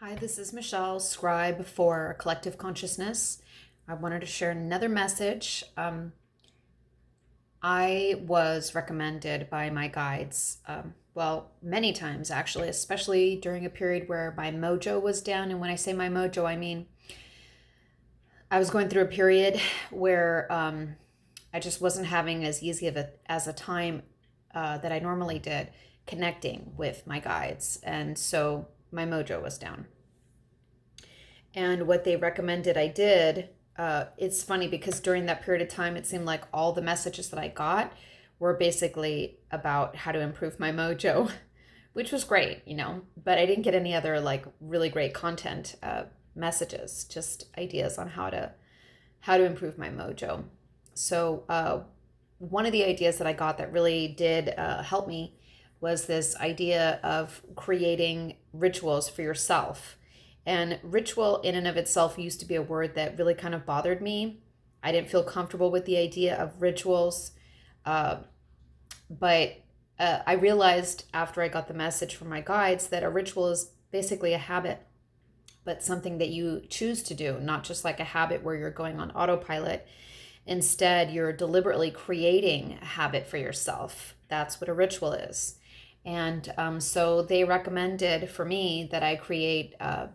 Hi, this is Michelle, scribe for Collective Consciousness. I wanted to share another message. I was recommended by my guides, many times actually, especially during a period where my mojo was down. And when I say my mojo, I mean I was going through a period where I just wasn't having as easy of a time that I normally did connecting with my guides. And so my mojo was down. And what they recommended I did, it's funny because during that period of time, it seemed like all the messages that I got were basically about how to improve my mojo, which was great, but I didn't get any other like really great content messages, just ideas on how to improve my mojo. So one of the ideas that I got that really did help me was this idea of creating rituals for yourself. And ritual in and of itself used to be a word that really kind of bothered me. I didn't feel comfortable with the idea of rituals. But I realized after I got the message from my guides that a ritual is basically a habit, but something that you choose to do, not just like a habit where you're going on autopilot. Instead, you're deliberately creating a habit for yourself. That's what a ritual is. And so they recommended for me that I create a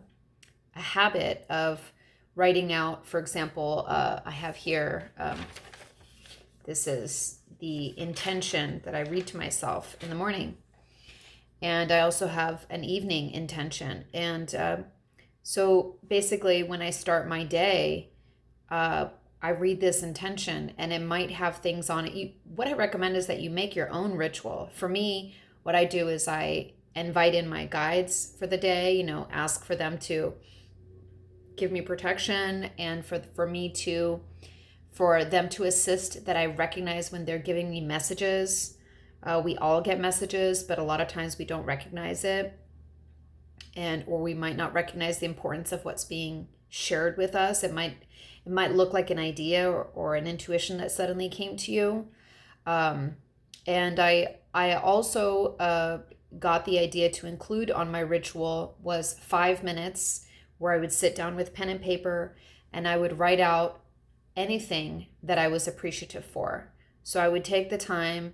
habit of writing out, for example, I have here, this is the intention that I read to myself in the morning. And I also have an evening intention. And so basically when I start my day, I read this intention and it might have things on it. What I recommend is that you make your own ritual. For me, what I do is I invite in my guides for the day, ask for them to give me protection and for them to assist, that I recognize when they're giving me messages. We all get messages, but a lot of times we don't recognize it, or we might not recognize the importance of what's being shared with us. It might look like an idea or an intuition that suddenly came to you. And I also got the idea to include on my ritual was 5 minutes where I would sit down with pen and paper and I would write out anything that I was appreciative for. So I would take the time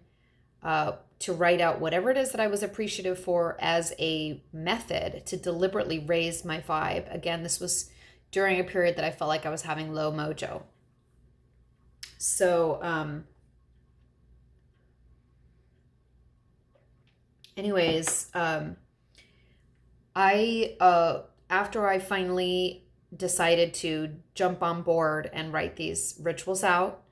to write out whatever it is that I was appreciative for as a method to deliberately raise my vibe. Again, this was during a period that I felt like I was having low mojo. So anyways, after I finally decided to jump on board and write these rituals out,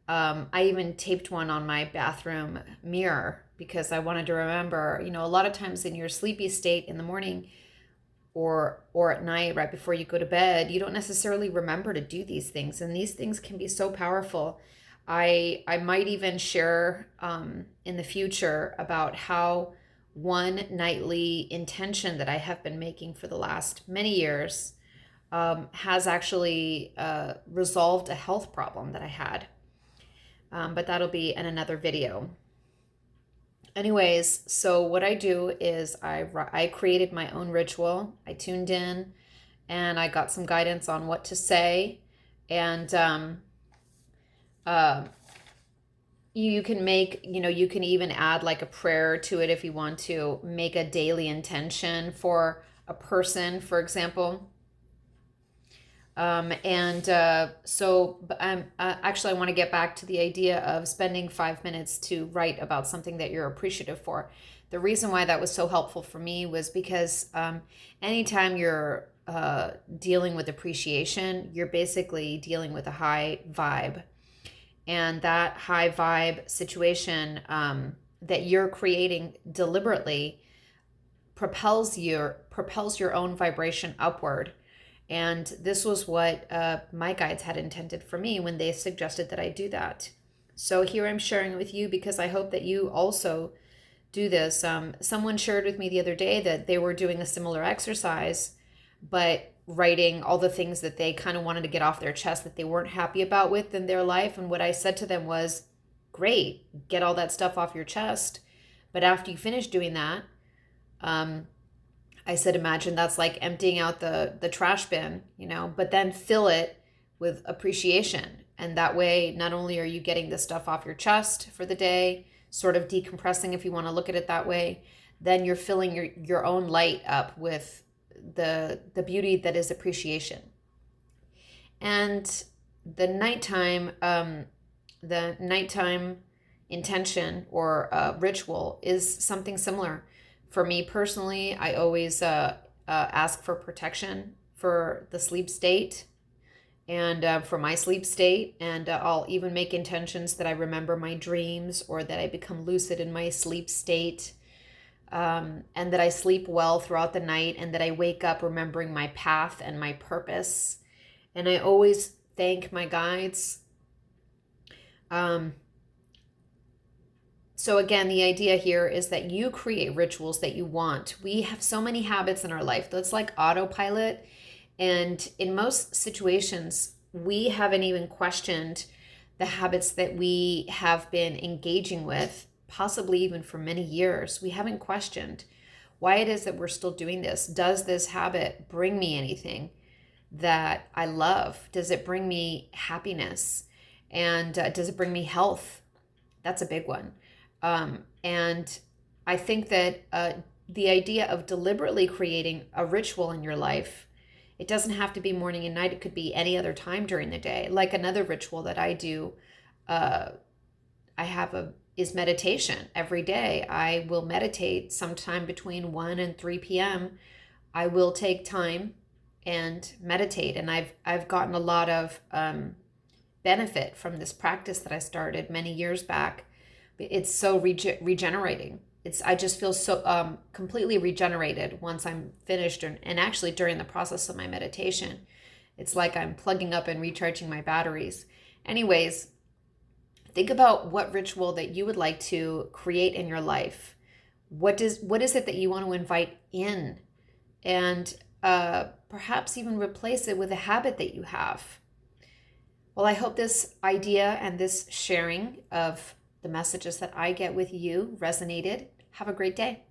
I even taped one on my bathroom mirror because I wanted to remember, a lot of times in your sleepy state in the morning or at night right before you go to bed, you don't necessarily remember to do these things. And these things can be so powerful. I might even share in the future about how one nightly intention that I have been making for the last many years has actually resolved a health problem that I had. But that'll be in another video. Anyways, so what I do is I created my own ritual. I tuned in and I got some guidance on what to say. And you can make, you can even add like a prayer to it if you want to make a daily intention for a person, for example. Actually, I want to get back to the idea of spending 5 minutes to write about something that you're appreciative for. The reason why that was so helpful for me was because anytime you're dealing with appreciation, you're basically dealing with a high vibe. And that high vibe situation that you're creating deliberately propels your own vibration upward. And this was what my guides had intended for me when they suggested that I do that. So here I'm sharing it with you because I hope that you also do this. Someone shared with me the other day that they were doing a similar exercise, but writing all the things that they kind of wanted to get off their chest that they weren't happy about in their life. And what I said to them was, great, get all that stuff off your chest. But after you finish doing that, I said, imagine that's like emptying out the trash bin, but then fill it with appreciation. And that way, not only are you getting the stuff off your chest for the day, sort of decompressing if you want to look at it that way, then you're filling your own light up with the beauty that is appreciation. And the nighttime intention or ritual is something similar. For me personally, I always ask for protection for the sleep state and for my sleep state. And I'll even make intentions that I remember my dreams or that I become lucid in my sleep state, and that I sleep well throughout the night, and that I wake up remembering my path and my purpose. And I always thank my guides. So again, the idea here is that you create rituals that you want. We have so many habits in our life that's like autopilot. And in most situations, we haven't even questioned the habits that we have been engaging with, possibly even for many years. We haven't questioned why it is that we're still doing this. Does this habit bring me anything that I love? Does it bring me happiness? And does it bring me health? That's a big one. And I think that the idea of deliberately creating a ritual in your life, it doesn't have to be morning and night. It could be any other time during the day. Like another ritual that I do, is meditation. Every day I will meditate sometime between 1 and 3 p.m. I will take time and meditate. And I've gotten a lot of benefit from this practice that I started many years back. It's so regenerating. I just feel so completely regenerated once I'm finished, and actually during the process of my meditation. It's like I'm plugging up and recharging my batteries. Anyways, think about what ritual that you would like to create in your life. What is it that you want to invite in? And perhaps even replace it with a habit that you have. Well, I hope this idea and this sharing of the messages that I get with you resonated. Have a great day.